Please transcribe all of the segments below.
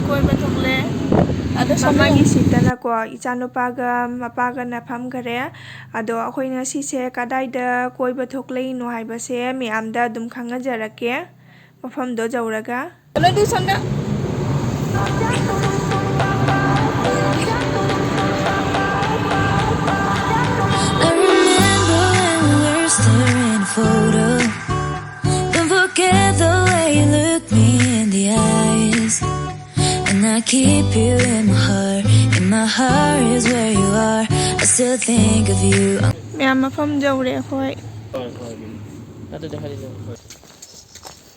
koiba thokle ado samagi sitana ko ichanupaga mapaga na phamgare ado akhoina sise kadaida koiba thoklei no haibase miamda dum khangajarake mafam do jawraga nadu sonda photo. Don't forget the way you look me in the eyes. And I keep you in my heart. In my heart is where you are. I still think of you. Mama from Jowre Hoy.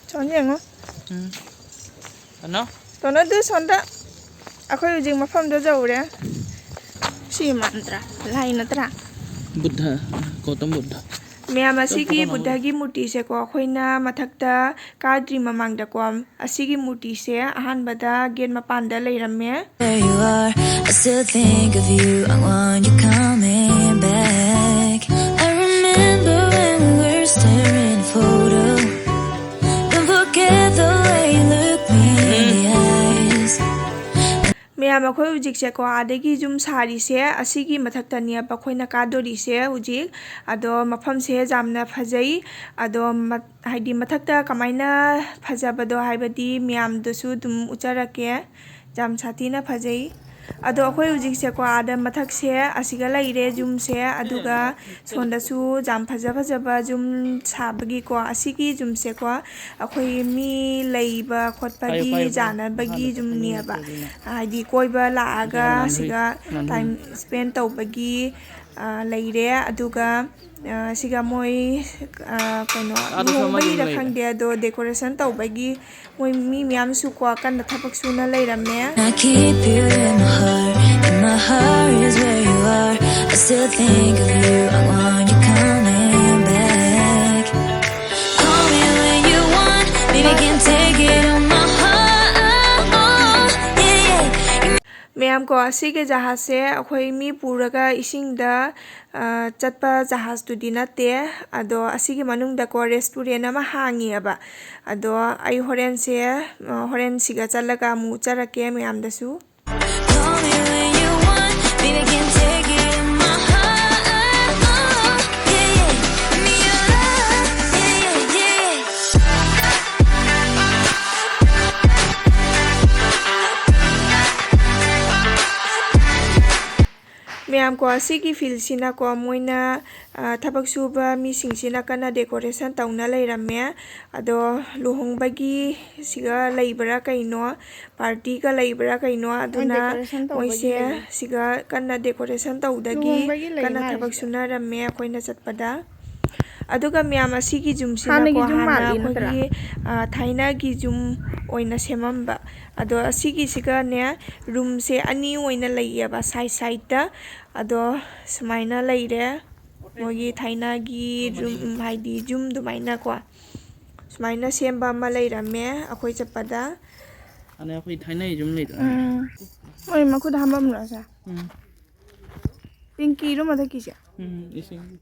Chonjang. Ano? Tono do sonda. Ako using mafam do Jowre. Si mantra. Lain tra. Buddha. Gautam Buddha. Miyam asigi Buddha gi murti se ko khoina mathakta kadri mamangda ko asigi murti se ahanbada gen mapanda leiramme Where you are, I still think of you. I want you coming back. I remember when we were staring photo. Don't forget the way you look me in the eyes. Miyam akhoi ujik se ko adegi jum sari se asigi mathakta nia ba khoina kadori se ujik ado mafam se jamna phajai ado haidi mathakta kamaina phajabado haibadi miyam dosu dum ucharake jam satina phajai ado akhoi ujik se ko ada mathak se asiga laire jum se aduga sondasu jam phajaba jum sabagi ko asigi jum se ko akhoi mi leiba khotpagi jana bagi jum niaba haidi koiba laaga siga time spend tawbagi leire aduga siga moi kono bagi da khangde ado decoration tawbagi moi mi myam su ko kan thapak suna leirame I keep you in my heart. In my heart is where you are. I still think of you. I want you coming back. Call me when you want. Baby, can take it on my heart. Yeah. Ma'am ko asige jahaz se akhoi mi puraga isingda chatpa jahaz tu dinate ado asige manungda ko restaurant ama hangi aba ado ai horen se horen siga chalaga mu charake ma'am dasu Call me when you want. Baby, can take it on my heart. Yeah. Me your love. Yeah. Ma'am ko asige feel sina ko moina thabak suba mi singsina kana decoration tauna leiramme ado luhongbagi siga leibra kaino party ka leibra kaino aduna moise siga kana decoration taudagi kana thabak suna ramme akoina chatpada aduga miyam asigi jum sina ko hana akogi thaina gi jum oina semamba ado asigi siga ne room se ani oina leiyaba side da ado sumaina leire mogi thaina gi room haidi jum dumaina ko sumaina semba ma leirame akoi chapada Ano ako itay jum late. oi makud hambam rasa pinky ro madha kisya Ising.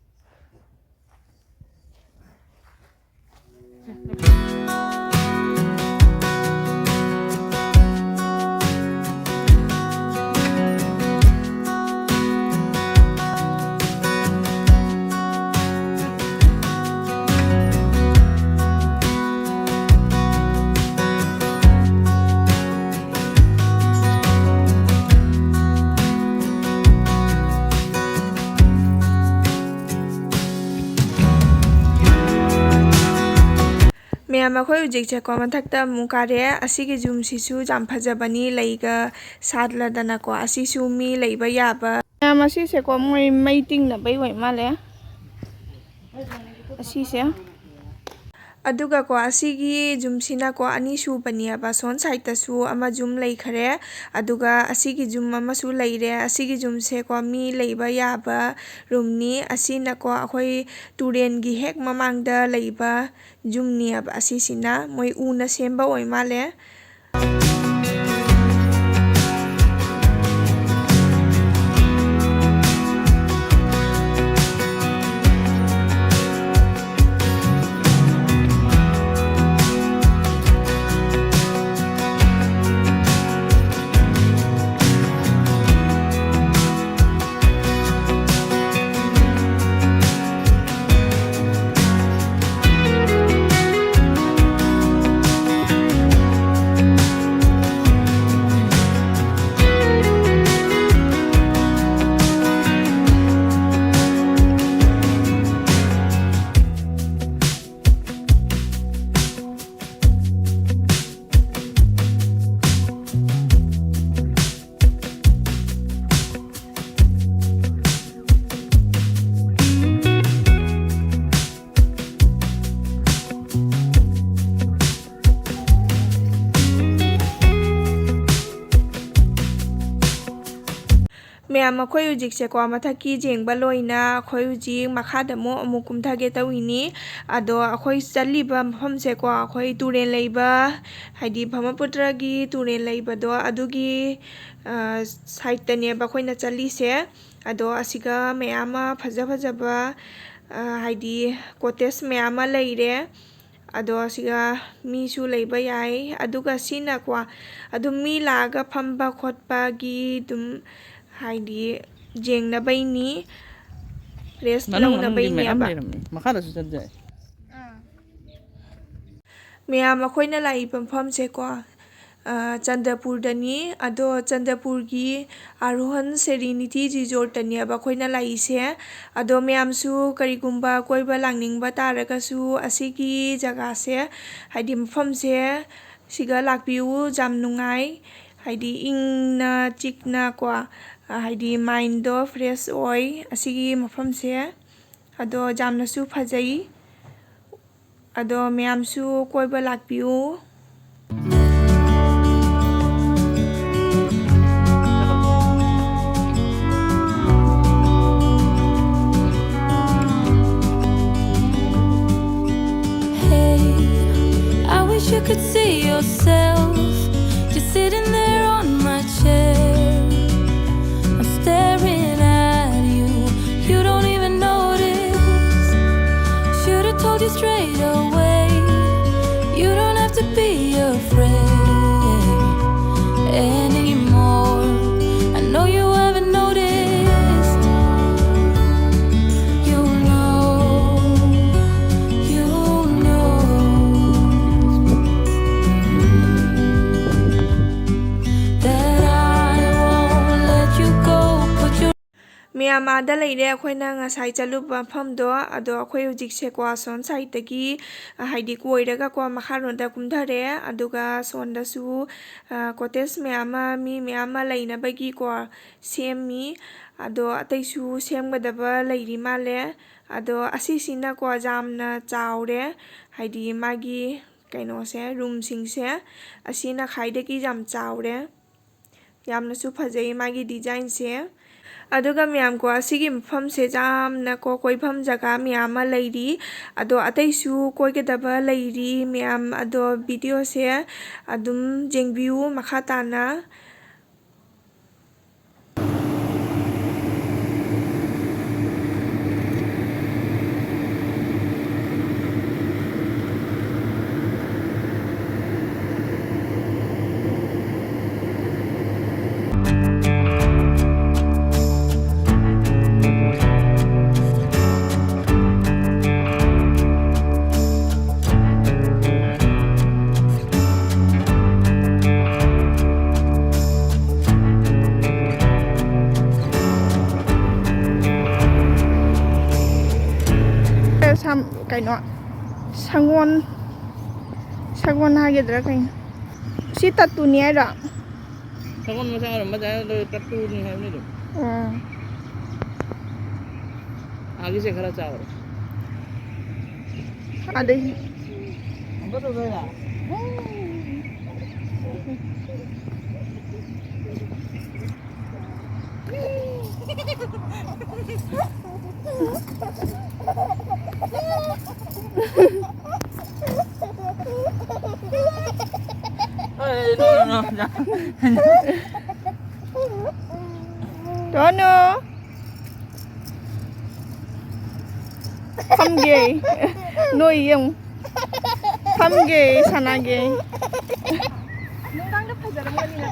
Ma'am akhoi ujik che ko mathakta mukare asigi jum sisu jam phajabani leiga sadla dana ko asisu mi leiba yaba ma'am asi se ko moi maiting na bai wai male asi se aduga ko asigi jum sina ko ani su bania ba son side ta su ama jum lei khare aduga asigi jum ama su leire asigi jum se ko mi leiba yaba room ni asina ko akhoi turen gi hek mamangda leiba jum ni ab asisina moi una semba oi male ꯃꯌꯥꯝ ꯑꯩꯈꯣꯏ ꯍꯧꯖꯤꯛꯁꯦꯀꯣ ꯃꯊꯛꯀꯤ ꯖꯦꯡꯕ ꯂꯣꯏꯅ ꯑꯩꯈꯣꯏ ꯍꯧꯖꯤꯛ ꯃꯈꯥꯗ ꯑꯃꯨꯛ ꯀꯨꯝꯊꯒꯦ ꯇꯧꯏꯅꯤ ꯑꯗꯣ ꯑꯩꯈꯣꯏ ꯆꯠꯂꯤꯕ ꯃꯐꯝꯁꯦꯀꯣ ꯑꯩꯈꯣꯏ ꯇꯨꯔꯦꯜ ꯂꯩꯕ ꯍꯥꯏꯗꯤ ꯕ꯭ꯔꯍ꯭ꯃꯄꯨꯇ꯭ꯔꯒꯤ ꯇꯨꯔꯦꯜ ꯂꯩꯕꯗꯣ ꯑꯗꯨꯒꯤ ꯁꯥꯏꯠꯇꯅꯦꯕ ꯑꯩꯈꯣꯏꯅ ꯆꯠꯂꯤꯁꯦ ꯑꯗꯣ ꯑꯁꯤꯒ ꯃꯌꯥꯝ ꯑꯃ ꯐꯖꯕ ꯍꯥꯏꯗꯤ ꯀꯣꯇꯦꯖ ꯃꯌꯥꯝ ꯑꯃ ꯂꯩꯔꯦ ꯑꯗꯣ ꯑꯁꯤꯒ ꯃꯤꯁꯨ ꯂꯩꯕ ꯌꯥꯏ ꯑꯗꯨꯒ ꯁꯤꯅꯀꯣ ꯑꯗꯨꯝ ꯃꯤ ꯂꯥꯛꯑꯒ ꯐꯝꯕ ꯈꯣꯠꯄꯒꯤ ꯑꯗꯨꯝ ꯍꯥꯏꯗꯤ ꯌꯦꯡꯅꯕꯩꯅꯤ ꯔꯦꯁ ꯂꯧꯅꯕꯩꯅꯦꯕ ꯃꯈꯥꯗꯁꯨ ꯆꯠꯖꯩ ꯃꯌꯥꯝ ꯑꯩꯈꯣꯏꯅ ꯂꯥꯛꯏꯕ ꯃꯐꯝꯁꯦꯀꯣ ꯆꯟꯗ꯭ꯔꯄꯨꯔꯗꯅꯤ ꯑꯗꯣ ꯆꯟꯗ꯭ꯔꯄꯨꯔꯒꯤ ꯑꯔꯣꯍꯟ ꯁꯦꯔꯤꯅꯤꯇꯤ ꯔꯤꯖꯣꯔꯠꯇꯅꯦꯕ ꯑꯩꯈꯣꯏꯅ ꯂꯥꯛꯏꯁꯦ ꯑꯗꯣ ꯃꯌꯥꯝꯁꯨ ꯀꯔꯤꯒꯨꯝꯕ ꯀꯣꯏꯕ ꯂꯥꯛꯅꯤꯡꯕ ꯇꯥꯔꯒꯁꯨ ꯑꯁꯤꯒꯤ ꯖꯒꯥꯁꯦ ꯍꯥꯏꯗꯤ ꯃꯐꯝꯁꯦ ꯁꯤꯒ ꯂꯥꯛꯄꯤꯌꯨ ꯌꯥꯝ ꯅꯨꯡꯉꯥꯏ ꯍꯥꯏꯗꯤ ꯏꯪꯅ ꯆꯤꯛꯅꯀꯣ ꯍꯥꯏꯗꯤ ꯃꯥꯏꯟꯗꯣ ꯐ꯭ꯔꯦꯁ ꯑꯣꯏ ꯑꯁꯤꯒꯤ ꯃꯐꯝꯁꯦ ꯑꯗꯣ ꯌꯥꯝꯅꯁꯨ ꯐꯖꯩ ꯑꯗꯣ ꯃꯌꯥꯝꯁꯨ ꯀꯣꯏꯕ ꯂꯥꯛꯄꯤꯌꯨ You could see yourself just sitting there on my chair. I'm staring at you, you don't even notice. Should've told you straight away, you don't have to be afraid anymore. I know you haven't noticed. You know ꯃꯌꯥꯝ ꯑꯥꯗ ꯂꯩꯔꯦ ꯑꯩꯈꯣꯏꯅ ꯉꯁꯥꯏ ꯆꯠꯂꯨꯕ ꯃꯐꯝꯗꯣ ꯑꯗꯣ ꯑꯩꯈꯣꯏ ꯍꯧꯖꯤꯛꯁꯦꯀꯣ ꯁꯣꯝ ꯁꯥꯏꯠꯇꯒꯤ ꯍꯥꯏꯗꯤ ꯀꯣꯏꯔꯒꯀꯣ ꯃꯈꯥꯔꯣꯝꯗ ꯀꯨꯝꯊꯔꯦ ꯑꯗꯨꯒ ꯁꯣꯝꯗꯁꯨ ꯀꯣꯇꯦꯖ ꯃꯌꯥꯝ ꯑꯃ ꯃꯤ ꯃꯌꯥꯝ ꯑꯃ ꯂꯩꯅꯕꯒꯤꯀꯣ ꯁꯦꯝꯃꯤ ꯑꯗꯣ ꯑꯇꯩꯁꯨ ꯁꯦꯝꯒꯗꯕ ꯂꯩꯔꯤ ꯃꯥꯜꯂꯦ ꯑꯗꯣ ꯑꯁꯤꯁꯤꯅꯀꯣ ꯌꯥꯝꯅ ꯆꯥꯎꯔꯦ ꯍꯥꯏꯗꯤ ꯃꯥꯒꯤ ꯀꯩꯅꯣꯁꯦ ꯔꯨꯝꯁꯤꯡꯁꯦ ꯑꯁꯤꯅ ꯈ꯭ꯋꯥꯏꯗꯒꯤ ꯌꯥꯝ ꯆꯥꯎꯔꯦ ꯌꯥꯝꯅꯁꯨ ꯐꯖꯩ ꯃꯥꯒꯤ ꯗꯤꯖꯥꯏꯟꯁꯦ ꯑꯗꯨꯒ ꯃꯌꯥꯝꯀꯣ ꯑꯁꯤꯒꯤ ꯃꯐꯝꯁꯦ ꯌꯥꯝꯅꯀꯣ ꯀꯣꯏꯐꯝ ꯖꯒꯥ ꯃꯌꯥꯝ ꯑꯃ ꯂꯩꯔꯤ ꯑꯗꯣ ꯑꯇꯩꯁꯨ ꯀꯣꯏꯒꯗꯕ ꯂꯩꯔꯤ ꯃꯌꯥꯝ ꯑꯗꯣ ꯚꯤꯗꯤꯑꯣꯁꯦ ꯑꯗꯨꯝ ꯌꯦꯡꯕꯤꯌꯨ ꯃꯈꯥ ꯇꯥꯅ ꯀꯩꯅꯣ ꯁꯒꯣꯜ ꯍꯥꯏꯒꯗ꯭ꯔꯥ ꯀꯩꯅꯣ ꯁꯤ ꯇꯠꯇꯨꯅꯤ ꯍꯥꯏꯔꯣ ꯁꯒꯣꯜ ꯃꯆꯥ ꯑꯣꯏꯔꯝꯕ ꯌꯥꯏ ꯇꯠꯇꯨꯅꯤ ꯍꯥꯏꯕꯅꯤ ꯑꯗꯨꯝ आगे खरा चावल ꯑꯗꯩ Tono famge noi yung famge sanage nungdang na pajaramani na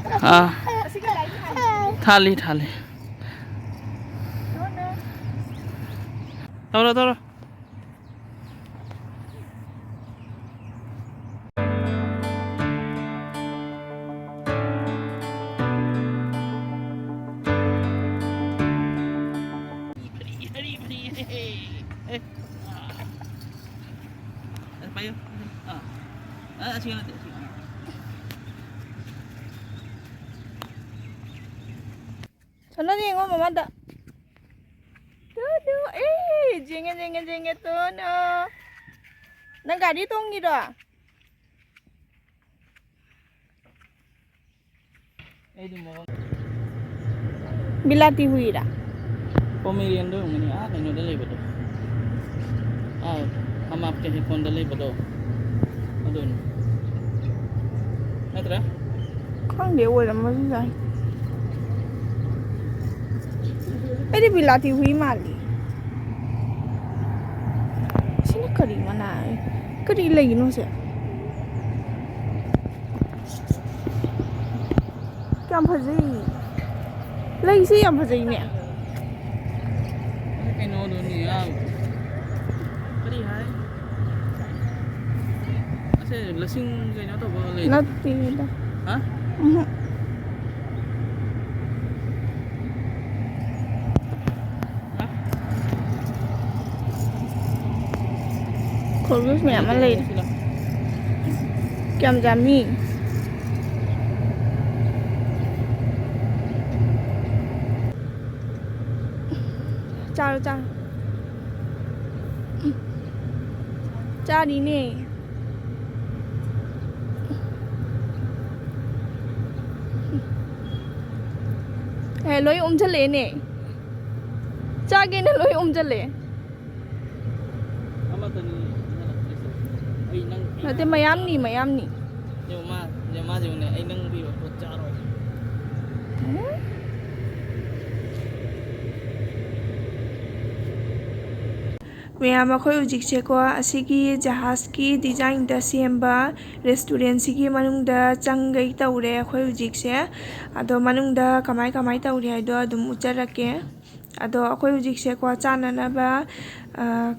sige lagi थाली Tono sige natin Sana niyo mo mamada Tono jinge Tono nang gadi tong gido Bilati huira. Pomerian do ngani kaino da leibado. Hamap ke hikon da leibado. Adun. Natra? Khang de oira ma jai. Edi bilati hui mali. Sini kari mana? Kari lagi no se. Kam phajai. Lai se yam phajai ne. Kaino do ni Kari hai. Ase lasing kaino to ba lei. Natti da. Ha? Khurgus mẹ mà lên. Kem jami. Cha cha. Cha đi nè. Ê lối chân lệ nè. Cha cái nó lối chân lệ. Nanti mayam ni. Jama ne ai nang bi ko charo. Maya makhoi ujikse ko asigi jahaz ki design da semba restaurant sigi manung da changai taure khoi ujikse ado manung da kamai taure ai do adum ujarake ado akhoi ujikse ko chana na ba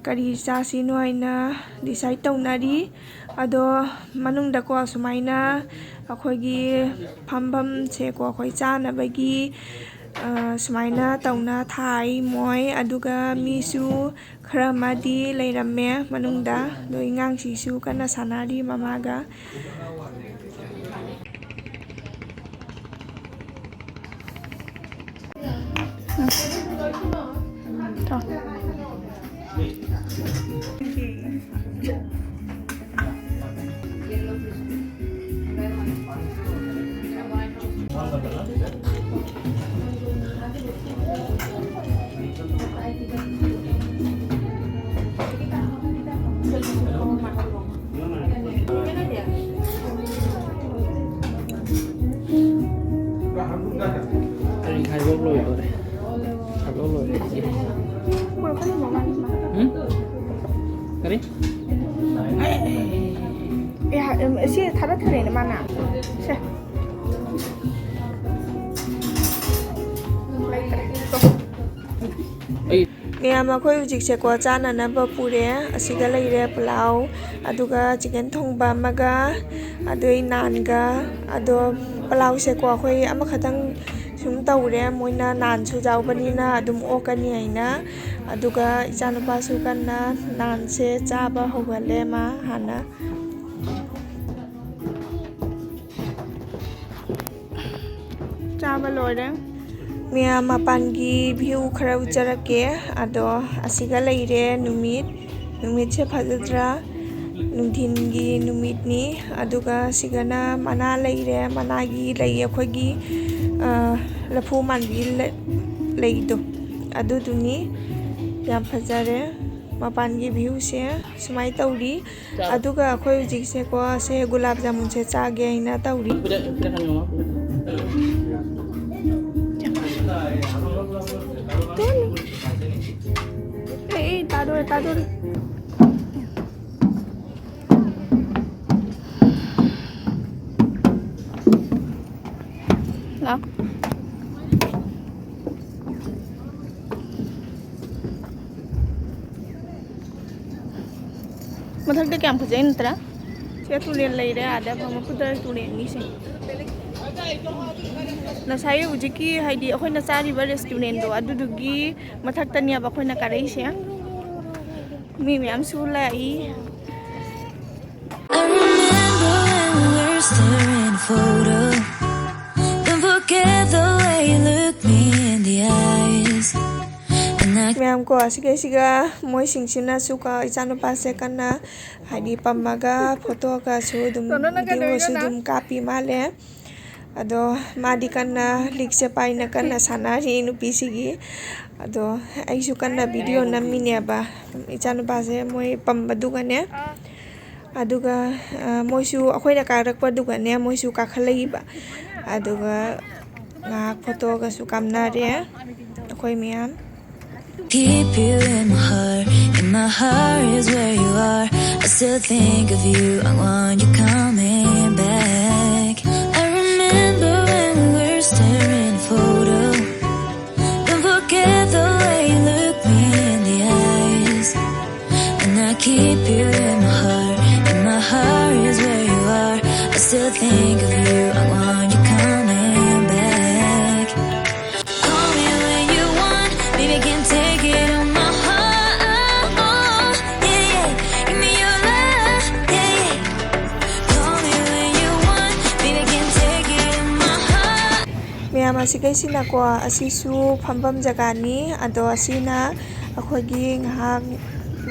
kari cha sino aina decide taunari ado manung da ko sumaina akhoi gi phambam se ko akhoi chana bagi sumaina tauna thai moi aduga misu kharamadi leirame manungda loingang sisu kana sanari mamaga Hai bốc lôi rồi đấy. Hai bốc lôi đấy gì? Kari? Ya, sih taruh keren mana? Sih. Miyam akhoi ujikse ko chana na ba pure asiga leire pulao aduga chicken thongba maga adoi nan ga ado pulao se ko akhoi ama khatang sum taure moina nan su jaw banina adum okani aina aduga ichanupa su kanna nan se chaba hogale ma hana chaba loire Mia mapangi view khara ujarake ado asiga leire numit se phajadra nungthingi numit ni aduga sigana mana leire managi lei akhogi lafu manbi leido aduduni yam phajare mapangi view se sumai tauri aduga akhoi ujik se ko se gulab jamun se chage ina tauri Tador. Nào. Mathak de kam khajai natra. Se tulen leire ada phama pudar tulen ni se. Na sai ujiki haidi akhoi na chari ba restaurant do adudugi mathak tania ba khoi na karai se. Mi am sulai. I remember when we were staring a photo. Don't forget the way you look me in the eyes. Ma'am ko siga moi singsina suka isano pase kana hadi pamaga photo ka su dum video su dum copy male ado madi kanna likse paina kanna sanari nupisigi ado aisu kanna video namine ba ichanu base moi pambadugane aduga moisu akoina karakpadugane moisu kakhalaiba aduga ngak photo ga su kamnare akoi miyam Keep you in my heart is where you are. I still think of you, I want you coming back. I remember when we were staring photo. Don't forget the way you look me in the eyes. And I keep you in my heart is where you are. I still think of you, I want you coming back. Call me when you want, baby, can take it on my heart. Yeah, yeah, give me your love. Yeah, yeah. Call me when you want, baby, can take it on my heart. miyam asikai sina kwa asisu phambam jagani ado asina akhogi ngahak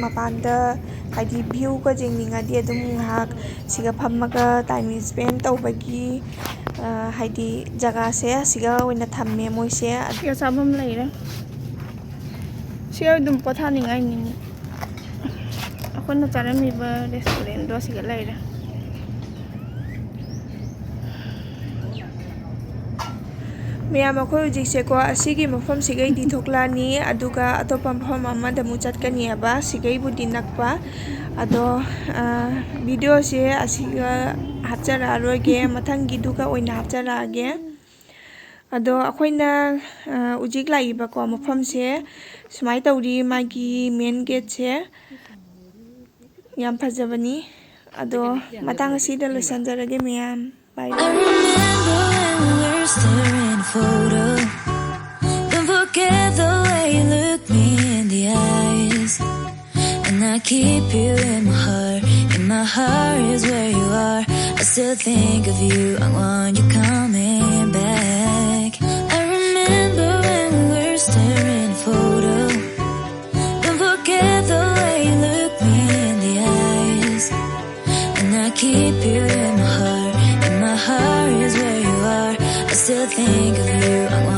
mapanda haidi view ko jengninga di adum ngahak siga phammaga time spend tawbagi haidi jaga se siga oina thamme moise siga sabam leire siga dum pothani ngai ni akona charami ba restaurant do siga leire miyam akhoi ujikse ko asigi mafam sigai di thoklani aduga atopa mafam amada mu chatkani aba sigai budi nakpa ado video se asiga hapchara roge mathangi duga oina hapchara age ado akoina ujik laiba ko mafam se sumai tawri magi main gate se yam phajabani ado matang asida losanjarage miyam bye I remember when we were staring photo. Don't forget the way you look me in the eyes. And I keep you in my heart is where you are. I still think of you, I want you coming back. I remember when we were staring photo. Don't forget the way you look me in the eyes. And I keep you in my heart is where you are. I still think of you, I want